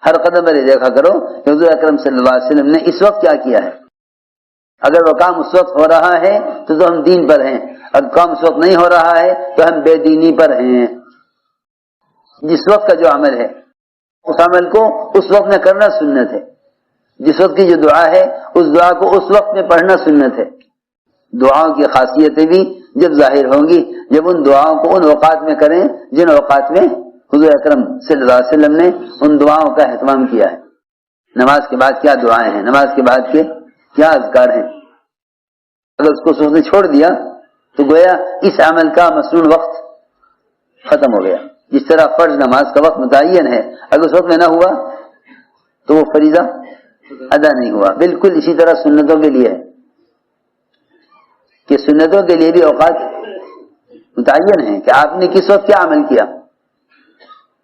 ہر قدم پر دیکھا کرو کہ حضور اکرم صلی اللہ علیہ وسلم نے اس وقت کیا کیا ہے. اگر وہ کام اس وقت ہو رہا ہے تو ہم دین پر ہیں، اگر کام اس وقت نہیں ہو رہا ہے تو ہم بے دینی پر ہیں. جس وقت کا جو عمل ہے اس عمل کو اس وقت میں کرنا سنت ہے. جس وقت کی جو دعا ہے اس دعا کو اس وقت میں پڑھنا سنت ہے. دعاؤں کی خاصیتیں بھی جب ظاہر ہوں گی جب ان دعاؤں کو ان اوقات میں کریں جن اوقات میں حضور اکرم صلی اللہ علیہ وسلم نے ان دعاؤں کا اہتمام کیا ہے. نماز کے بعد کیا دعائیں ہیں، نماز کے بعد کے کیا اذکار ہیں. اگر اس کو سوچنے چھوڑ دیا تو گویا اس عمل کا مسنون وقت ختم ہو گیا. جس طرح فرض نماز کا وقت متعین ہے، اگر اس وقت میں نہ ہوا تو وہ فریضہ ادا نہیں ہوا. بالکل اسی طرح سنتوں کے لیے ہے کہ سنتوں کے لیے بھی اوقات متعین ہیں کہ آپ نے کس وقت کیا عمل کیا.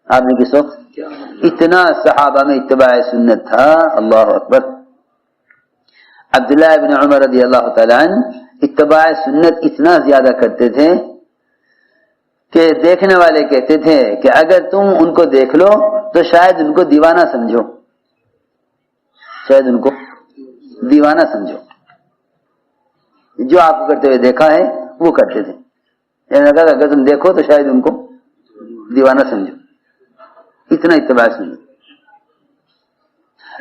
آپ نے کس وقت اتنا صحابہ میں اتباع سنت تھا. اللہ اکبر. عبداللہ ابن عمر رضی اللہ تعالیٰ عنہ اتباع سنت اتنا زیادہ کرتے تھے کہ دیکھنے والے کہتے تھے کہ اگر تم ان کو دیکھ لو تو شاید ان کو دیوانہ سمجھو، شاید ان کو دیوانہ سمجھو. جو آپ کو کرتے ہوئے دیکھا ہے وہ کرتے تھے، یعنی اگر تم دیکھو تو شاید ان کو دیوانہ سمجھو. اتنا اتباع سنت.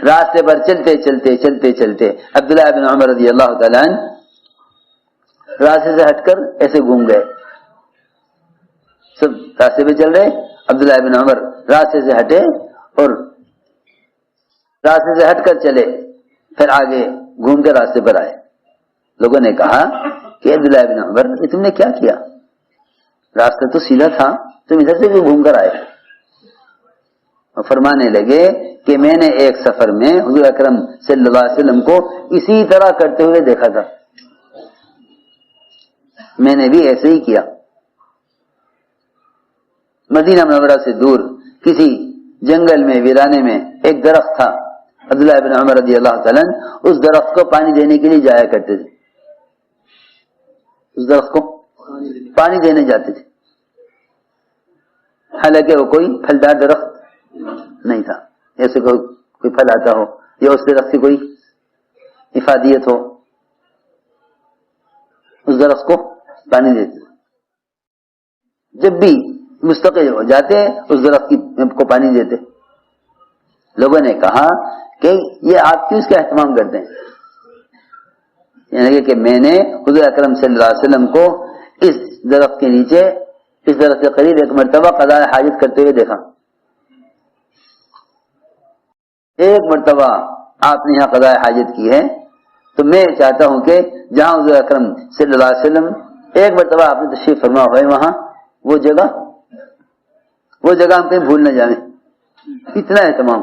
راستے پر چلتے چلتے چلتے چلتے عبداللہ بن عمر رضی اللہ تعالیٰ عنہ راستے سے ہٹ کر ایسے گھوم گئے. سب راستے پہ چل رہے، عبداللہ بن عمر راستے سے ہٹے اور راستے سے ہٹ کر چلے، پھر آگے گھوم کے راستے پر آئے. لوگوں نے کہا کہ عبداللہ بن عمر یہ تم نے کیا کیا، راستہ تو سیدھا تھا، تم ادھر سے کیوں گھوم کر آئے. اور فرمانے لگے کہ میں نے ایک سفر میں حضور اکرم صلی اللہ علیہ وسلم کو اسی طرح کرتے ہوئے دیکھا تھا، میں نے بھی ایسے ہی کیا. مدینہ منورہ سے دور کسی جنگل میں ویرانے میں ایک درخت تھا. عبداللہ بن عمر رضی اللہ تعالیٰ اس درخت کو پانی دینے کے لیے جایا کرتے تھے. اس درخت کو پانی دینے جاتے تھے، حالانکہ وہ کوئی پھلدار درخت نہیں تھا، ایسے کوئی پھل آتا ہو یا اس درخت کی کوئی افادیت ہو. اس درخت کو پانی دیتے. جب بھی مستقل ہو جاتے اس درخت کو پانی دیتے. لوگوں نے کہا کہ یہ آپ کیوں اس کا اہتمام کرتے ہیں، یعنی کہ میں نے حضور اکرم صلی اللہ علیہ وسلم کو اس درخت کے نیچے اس درخت کے قریب ایک مرتبہ قضاء حاجت کرتے ہوئے دیکھا. ایک مرتبہ آپ نے یہاں قضاء حاجت کی ہے تو میں چاہتا ہوں کہ جہاں حضور اکرم صلی اللہ علیہ وسلم ایک مرتبہ آپ نے تشریف فرما ہوئے وہاں وہ جگہ ہم کہیں بھول نہ جائیں. اتنا اہتمام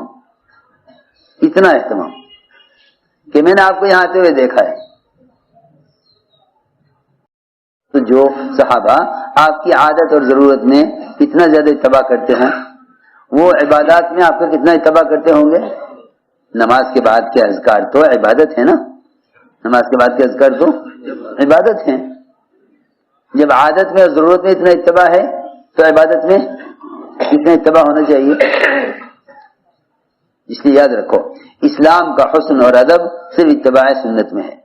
کہ میں نے آپ کو یہاں آتے ہوئے دیکھا ہے. تو جو صحابہ آپ کی عادت اور ضرورت میں اتنا زیادہ اتباع کرتے ہیں وہ عبادات میں آپ کا کتنا اتباع کرتے ہوں گے. نماز کے بعد کے اذکار تو عبادت ہے نا، نماز کے بعد کے اذکار تو عبادت ہیں. جب عادت میں اور ضرورت میں اتنا اتباع ہے تو عبادت میں اتنا اتباع ہونا چاہیے. اس لیے یاد رکھو اسلام کا حسن اور ادب صرف اتباع سنت میں ہے.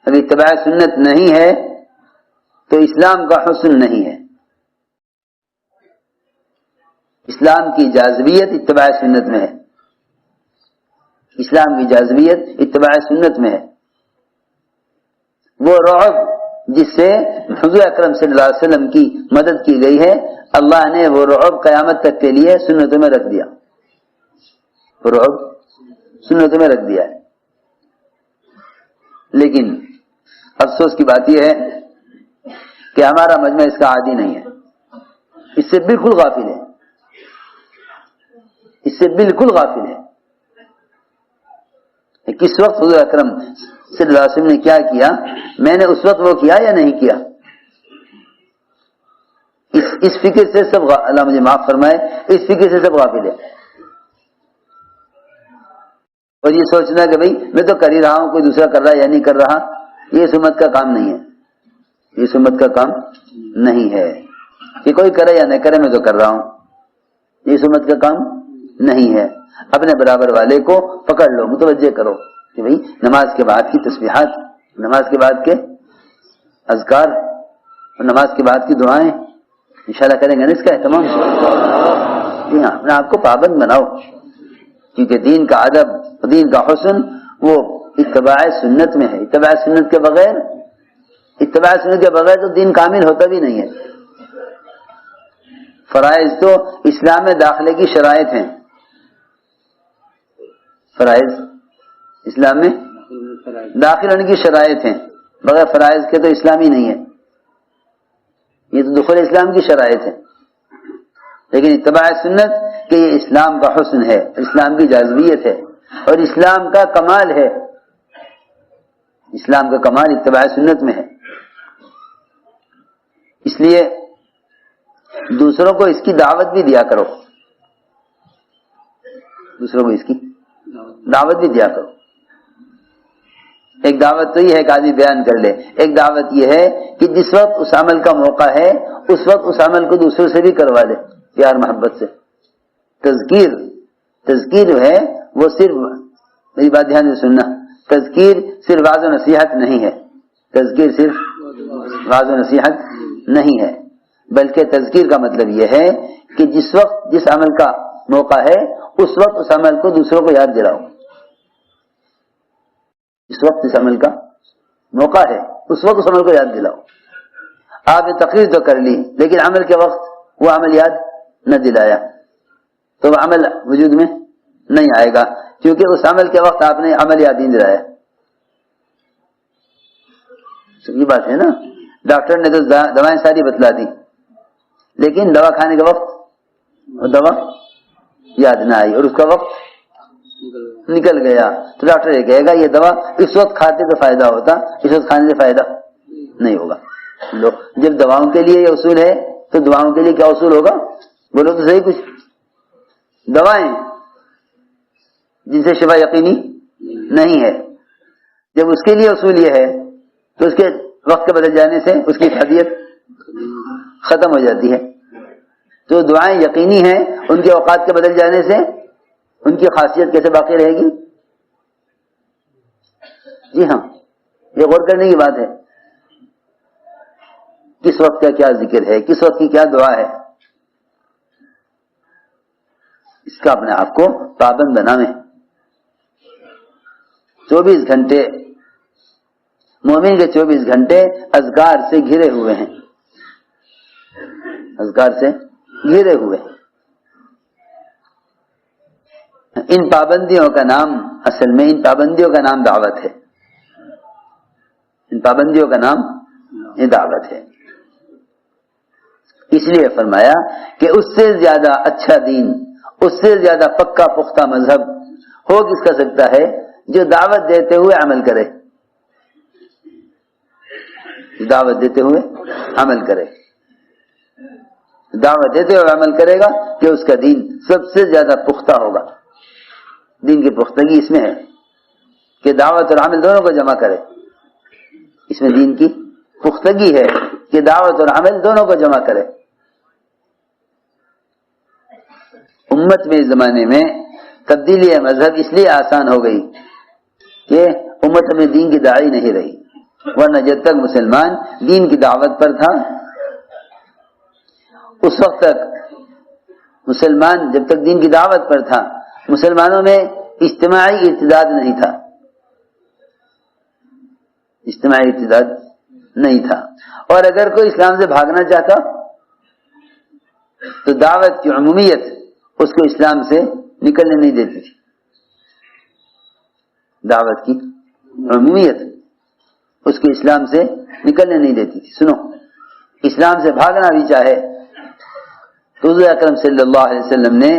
اگر اتباع سنت نہیں ہے تو اسلام کا حسن نہیں ہے. اسلام کی جاذبیت اتباع سنت میں ہے. اسلام کی جاذبیت اتباع سنت میں ہے. وہ رعب جس سے حضور اکرم صلی اللہ علیہ وسلم کی مدد کی گئی ہے، اللہ نے وہ رعب قیامت تک کے لیے سنتوں میں رکھ دیا. رعب سنتوں میں رکھ دیا ہے. لیکن افسوس کی بات یہ ہے کہ ہمارا مجمع اس کا عادی نہیں ہے، اس سے بالکل غافل ہے. اس سے بالکل غافل ہے. کس وقت حضور اکرم صلی اللہ علیہ وسلم نے کیا کیا، میں نے اس وقت وہ کیا یا نہیں کیا، اس فکر سے سب اللہ مجھے معاف فرمائے، اس فکر سے سب غافل ہے. اور یہ سوچنا کہ بھئی میں تو کر ہی رہا ہوں، کوئی دوسرا کر رہا ہے یا نہیں کر رہا، یہ سمت کا کام نہیں ہے. یہ سمت کا کام نہیں ہے کہ کوئی کرے یا نہ کرے میں تو کر رہا ہوں. یہ سمت کا کام نہیں ہے. اپنے برابر والے کو پکڑ لو, متوجہ کرو کہ بھئی نماز کے بعد کی تسبیحات, نماز کے بعد کے اذکار اور نماز کے بعد کی دعائیں انشاءاللہ کریں گے نا اس کا اہتمام. جی ہاں, اپنے آپ کو پابند بناؤ, کیونکہ دین کا ادب, دین کا حسن وہ اتباع سنت میں ہے. اتباع سنت کے بغیر تو دین کامل ہوتا بھی نہیں ہے. فرائض تو اسلام میں داخلے کی شرائط ہیں. فرائض اسلام میں داخل ہونے کی شرائط ہیں, بغیر فرائض کے تو اسلام ہی نہیں ہے. یہ تو دخول اسلام کی شرائط ہے. لیکن اتباع سنت کہ یہ اسلام کا حسن ہے, اسلام کی جاذبیت ہے اور اسلام کا کمال ہے. اسلام کا کمال اتباع سنت میں ہے. اس لیے دوسروں کو اس کی دعوت بھی دیا کرو, دوسروں کو اس کی دعوت بھی دیا کرو. ایک دعوت تو یہ ہے کہ آدمی بیان کر لے, ایک دعوت یہ ہے کہ جس وقت اس عمل کا موقع ہے اس وقت اس عمل کو دوسروں سے بھی کروا دے پیار محبت سے. تذکیر جو ہے وہ صرف, میری بات دھیان سے سننا, تذکیر صرف واعظ و نصیحت نہیں ہے. تذکیر صرف واعظ و نصیحت نہیں ہے, بلکہ تذکیر کا مطلب یہ ہے کہ جس وقت جس عمل کا موقع ہے اس وقت اس عمل کو دوسروں کو یاد دلاؤ. اس وقت اس عمل کا موقع ہے اس وقت اس عمل کو یاد دلاؤ. آپ نے تقریر تو کر لی لیکن عمل کے وقت وہ عمل یاد نہ دلایا تو وہ عمل وجود میں نہیں آئے گا, کیونکہ اس عمل کے وقت آپ نے عمل یاد نہیں دلایا. یہ بات ہے نا. ڈاکٹر نے تو دوائیں ساری بتلا دی لیکن دوا کھانے کے وقت وہ دوا یاد نہ آئی اور اس کا وقت نکل گیا, تو ڈاکٹر یہ کہے گا یہ دوا اس وقت کھاتے تو فائدہ ہوتا, اس وقت کھانے سے فائدہ نہیں ہوگا. جب دواؤں کے لیے یہ اصول ہے تو دعاؤں کے لیے کیا اصول ہوگا, بولو تو صحیح کچھ. دوائیں جن سے شفا یقینی نہیں ہے, جب اس کے لیے اصول یہ ہے تو اس کے وقت کے بدل جانے سے اس کی خاصیت ختم ہو جاتی ہے. تو دعائیں یقینی ہیں, ان کے اوقات کے بدل جانے سے ان کی خاصیت کیسے باقی رہے گی؟ جی ہاں, یہ غور کرنے کی بات ہے. کس وقت کا کیا ذکر ہے, کس وقت کی کیا دعا ہے, اس کا اپنے آپ کو پابند بناویں. 24 گھنٹے مومن کے 24 گھنٹے اذکار سے گھرے ہوئے ہیں, اذکار سے گھرے ہوئے ہیں. ان پابندیوں کا نام, اصل میں ان پابندیوں کا نام دعوت ہے. ان پابندیوں کا نام یہ دعوت ہے. اس لیے فرمایا کہ اس سے زیادہ اچھا دین, اس سے زیادہ پکا پختہ مذہب ہو کس کا سکتا ہے جو دعوت دیتے ہوئے عمل کرے, دعوت دیتے ہوئے عمل کرے. دعوت دیتے ہوئے عمل کرے گا کہ اس کا دین سب سے زیادہ پختہ ہوگا. دین کی پختگی اس میں ہے کہ دعوت اور عمل دونوں کو جمع کرے. اس میں دین کی پختگی ہے کہ دعوت اور عمل دونوں کو جمع کرے. امت میں اس زمانے میں تبدیلی مذہب اس لیے آسان ہو گئی کہ امت میں دین کی داعی نہیں رہی, ورنہ جب تک مسلمان دین کی دعوت پر تھا اس وقت تک مسلمان جب تک دین کی دعوت پر تھا مسلمانوں میں اجتماعی ارتداد نہیں تھا, اجتماعی ارتداد نہیں تھا. اور اگر کوئی اسلام سے بھاگنا چاہتا تو دعوت کی عمومیت اس کو اسلام سے نکلنے نہیں دیتی تھی. دعوت کی عمومیت اس کو اسلام سے نکلنے نہیں دیتی تھی. سنو, اسلام سے بھاگنا بھی چاہے تو حضور اکرم صلی اللہ علیہ وسلم نے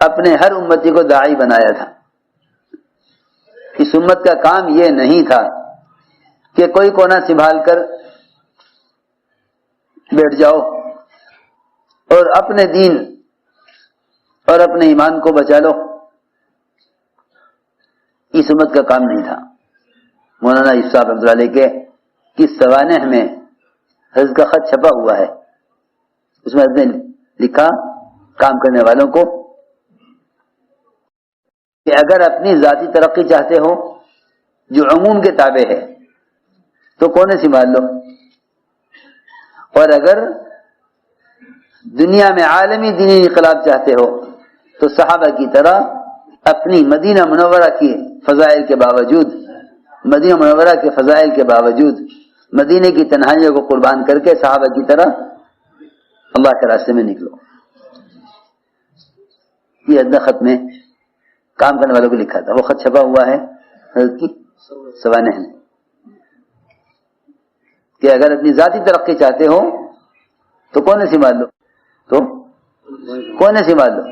اپنے ہر امتی کو داعی بنایا تھا. اس امت کا کام یہ نہیں تھا کہ کوئی کونا سنبھال کر بیٹھ جاؤ اور اپنے دین اور اپنے ایمان کو بچا لو. اس امت کا کام نہیں تھا. مولانا یوسف صاحب رحمۃ اللہ علیہ کے کس سوانح میں حضرت کا خط چھپا ہوا ہے, اس میں حضرت نے لکھا کام کرنے والوں کو کہ اگر اپنی ذاتی ترقی چاہتے ہو جو عموم کے تابع ہے تو کونے سنبھال لو، اور اگر دنیا میں عالمی دینی انقلاب چاہتے ہو تو صحابہ کی طرح اپنی مدینہ منورہ کی فضائل کے باوجود، مدینہ منورہ کے فضائل کے باوجود مدینے کی تنہائیوں کو قربان کر کے صحابہ کی طرح اللہ کے راستے میں نکلو۔ یہ ادنا خط میں کام کرنے والوں کو لکھا تھا، وہ خط چھپا ہوا ہے حضرت کی سوانح میں، کہ اگر اپنی ذاتی ترقی چاہتے ہو تو کونے سنبھال لو، تو کونے سنبھال لو،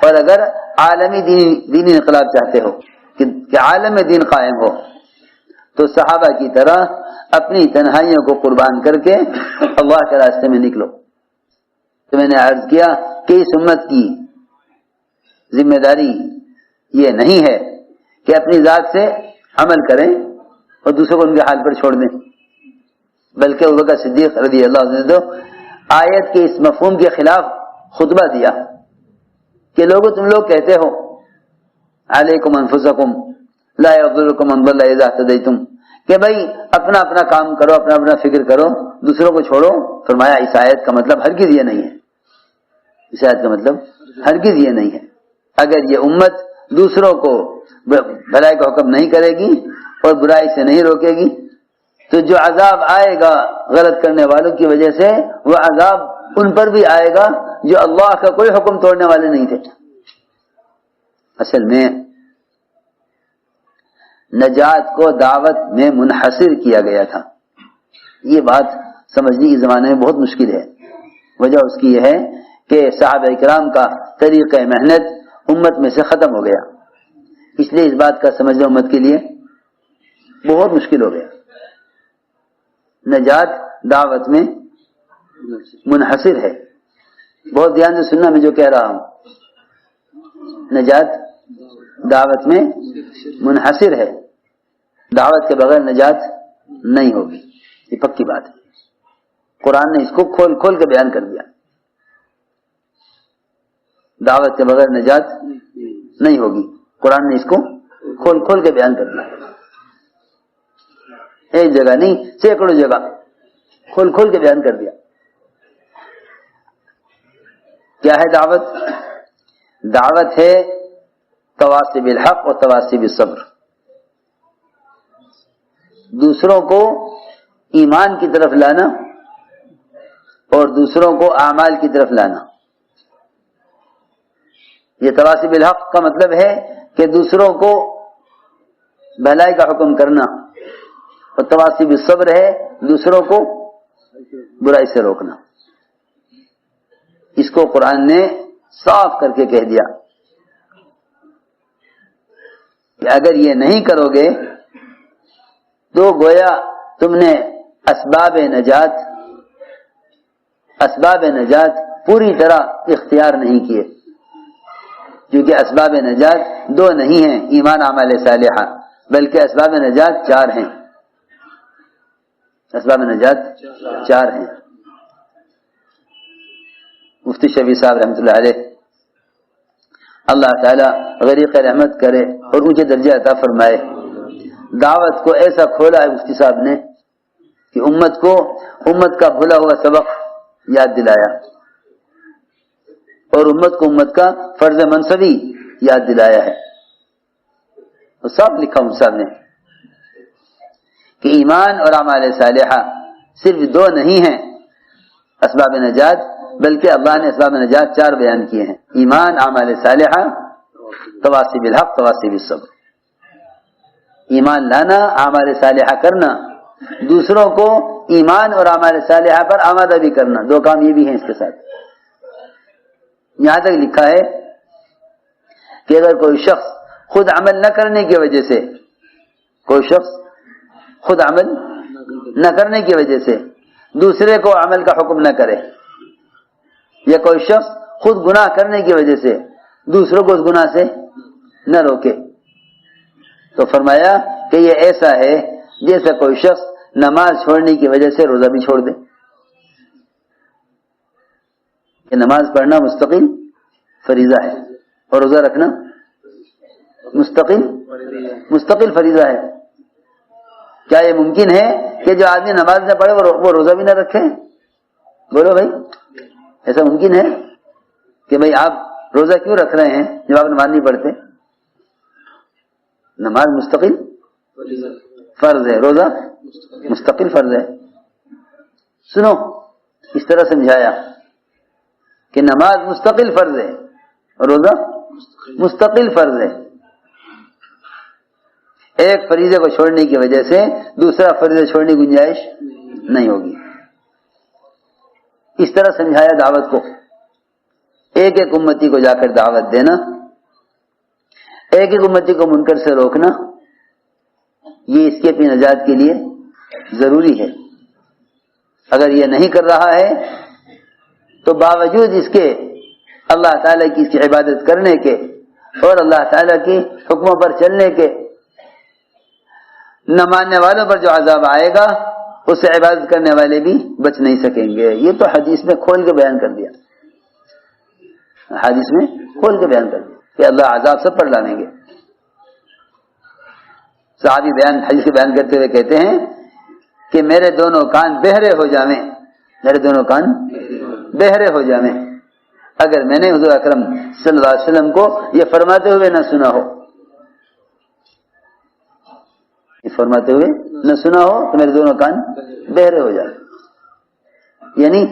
اور اگر عالمی دینی انقلاب چاہتے ہو کہ عالم میں دین قائم ہو تو صحابہ کی طرح اپنی تنہائیوں کو قربان کر کے اللہ کے راستے میں نکلو۔ تو میں نے عرض کیا کہ اس امت کی ذمہ داری یہ نہیں ہے کہ اپنی ذات سے عمل کریں اور دوسروں کو ان کے حال پر چھوڑ دیں، بلکہ ابوبکر صدیق رضی اللہ عنہ نے آیت کے اس مفہوم کے خلاف خطبہ دیا کہ لوگوں تم لوگ کہتے ہو علیکم انفسکم لا یضرکم من ضل اذا اهتدیتم، کہ بھائی اپنا اپنا کام کرو، اپنا اپنا فکر کرو، دوسروں کو چھوڑو۔ فرمایا اس آیت کا مطلب ہرگز یہ نہیں ہے، اس آیت کا مطلب ہرگز یہ نہیں ہے۔ اگر یہ امت دوسروں کو بھلائی کا حکم نہیں کرے گی اور برائی سے نہیں روکے گی تو جو عذاب آئے گا غلط کرنے والوں کی وجہ سے وہ عذاب ان پر بھی آئے گا جو اللہ کا کوئی حکم توڑنے والے نہیں تھے۔ اصل میں نجات کو دعوت میں منحصر کیا گیا تھا، یہ بات سمجھنے اس زمانے میں بہت مشکل ہے۔ وجہ اس کی یہ ہے کہ صحابہ کرام کا طریقہ محنت امت میں سے ختم ہو گیا، اس لیے اس بات کا سمجھنا امت کے لیے بہت مشکل ہو گیا۔ نجات دعوت میں منحصر ہے، بہت دھیان سے سننا میں جو کہہ رہا ہوں، نجات دعوت میں منحصر ہے، دعوت کے بغیر نجات نہیں ہوگی، یہ پکی بات ہے۔ قرآن نے اس کو کھول کھول کے بیان کر دیا، دعوت کے بغیر نجات نہیں ہوگی، قرآن نے اس کو کھول کھول کے بیان کر دیا، ایک جگہ نہیں سینکڑوں جگہ کھول کھول کے بیان کر دیا۔ کیا ہے دعوت؟ دعوت ہے تواصی بالحق اور تواصی بالصبر، دوسروں کو ایمان کی طرف لانا اور دوسروں کو اعمال کی طرف لانا۔ یہ تواصی بالحق کا مطلب ہے کہ دوسروں کو بھلائی کا حکم کرنا، اور تواصی بالصبر ہے دوسروں کو برائی سے روکنا۔ اس کو قرآن نے صاف کر کے کہہ دیا کہ اگر یہ نہیں کرو گے تو گویا تم نے اسباب نجات پوری طرح اختیار نہیں کیے، کیونکہ اسباب نجات دو نہیں ہیں ایمان اعمال صالحہ، بلکہ اسباب نجات چار ہیں، اسباب نجات چار ہیں۔ مفتی شفیع صاحب رحمۃ اللہ علیہ، اللہ تعالیٰ غریق رحمت کرے اور اونچے درجہ عطا فرمائے، دعوت کو ایسا کھولا ہے مفتی صاحب نے کہ امت کا بھولا ہوا سبق یاد دلایا، اور امت کا فرض منصبی یاد دلایا ہے۔ تو صاف لکھا مفتی صاحب نے کہ ایمان اور اعمال صالحہ صرف دو نہیں ہیں اسباب نجات، بلکہ اللہ نے اسباب نجات چار بیان کیے ہیں، ایمان، اعمال صالحہ، تواصی بالحق، تواصی بالصبر۔ ایمان لانا، اعمال صالحہ کرنا، دوسروں کو ایمان اور اعمال صالحہ پر آمادہ بھی کرنا، دو کام یہ بھی ہیں اس کے ساتھ۔ یہاں تک لکھا ہے کہ اگر کوئی شخص خود عمل نہ کرنے کی وجہ سے، کوئی شخص خود عمل نہ کرنے کی وجہ سے دوسرے کو عمل کا حکم نہ کرے، یا کوئی شخص خود گناہ کرنے کی وجہ سے دوسروں کو اس گناہ سے نہ روکے، تو فرمایا کہ یہ ایسا ہے جیسا کوئی شخص نماز چھوڑنے کی وجہ سے روزہ بھی چھوڑ دے۔ کہ نماز پڑھنا مستقل فریضہ ہے اور روزہ رکھنا مستقل فریضہ ہے. کیا یہ ممکن ہے کہ جو آدمی نماز نہ پڑھے وہ روزہ بھی نہ رکھے؟ بولو بھائی، ایسا ممکن ہے کہ بھائی آپ روزہ کیوں رکھ رہے ہیں جب آپ نماز نہیں پڑھتے؟ نماز مستقل فرض ہے، روزہ مستقل فرض ہے. سنو، اس طرح سمجھایا کہ نماز مستقل فرض ہے اور روزہ مستقل فرض ہے. ایک فریضے کو چھوڑنے کی وجہ سے دوسرا فریضہ چھوڑنے کی گنجائش نہیں ہوگی. اس طرح سمجھایا دعوت کو. ایک ایک امتی کو جا کر دعوت دینا، ایک ایک امتی کو منکر سے روکنا، یہ اس کی اپنی نجات کے لیے ضروری ہے. اگر یہ نہیں کر رہا ہے تو باوجود اس کے اللہ تعالیٰ کی اس کی عبادت کرنے کے اور اللہ تعالیٰ کی حکموں پر چلنے کے، نہ ماننے والوں پر جو عذاب آئے گا اس سے عبادت کرنے والے بھی بچ نہیں سکیں گے. یہ تو حدیث میں کھول کے بیان کر دیا، حدیث میں کھول کے بیان کر دیا کہ اللہ عذاب سب پر ڈالیں گے. صحابی حدیث کے بیان کرتے ہوئے کہتے ہیں کہ میرے دونوں کان بہرے ہو جاویں، میرے دونوں کان بہرے ہو جاویں اگر میں نے حضور اکرم صلی اللہ علیہ وسلم کو یہ فرماتے ہوئے نہ سنا ہو. یہ فرماتے ہوئے نہ سنا ہو تو میرے دونوں کان بہرے ہو جائیں. یعنی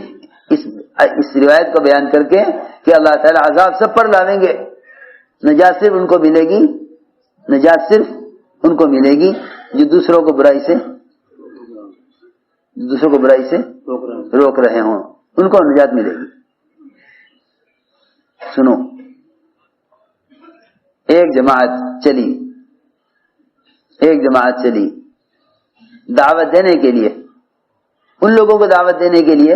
اس روایت کو بیان کر کے کہ اللہ تعالیٰ عذاب سب پر لاویں گے، نجات صرف ان کو ملے گی، نجات صرف ان کو ملے گی جو دوسروں کو برائی سے روک رہے ہوں، ان کو نجات ملے گی. سنو، ایک جماعت چلی دعوت دینے کے لیے، ان لوگوں کو دعوت دینے کے لیے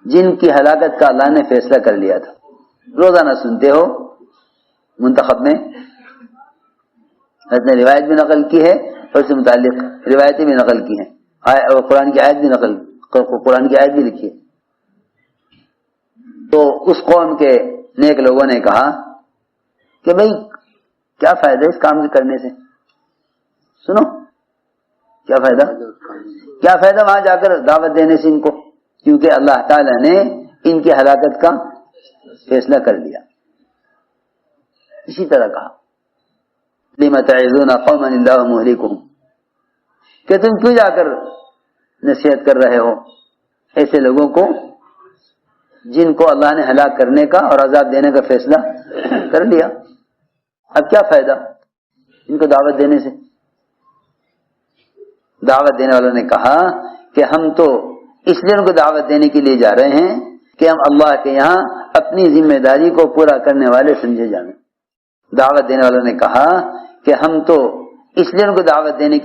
جن کی ہلاکت کا اللہ نے فیصلہ کر لیا تھا. روزانہ سنتے ہو منتخب میں حضرت نے روایت بھی نقل کی ہے اور اس سے متعلق روایتیں بھی نقل کی ہیں، اور قرآن کی آیت بھی لکھی ہے. تو اس قوم کے نیک لوگوں نے کہا کہ بھئی کیا فائدہ اس کام کے کرنے سے؟ سنو، کیا فائدہ وہاں جا کر دعوت دینے سے ان کو، کیونکہ اللہ تعالی نے ان کی ہلاکت کا فیصلہ کر لیا. اسی طرح کہا لِمَ تَعِظُونَ قَوْمًا اللَّهُ مُهْلِكُهُمْ، کہ تم کیوں جا کر نصیحت کر رہے ہو ایسے لوگوں کو جن کو اللہ نے ہلاک کرنے کا اور عذاب دینے کا فیصلہ کر لیا. اب کیا فائدہ ان کو دعوت دینے سے؟ دعوت دینے والوں نے کہا کہ ہم تو اس لیے ان کو دعوت دینے کے لیے جا رہے ہیں کہ ہم اللہ کے یہاں اپنی ذمہ داری کو پورا کرنے والے سمجھے جائیں. دعوت دینے والوں نے کہا کہ ہم تو اس لیے ان کو دعوت دینے کی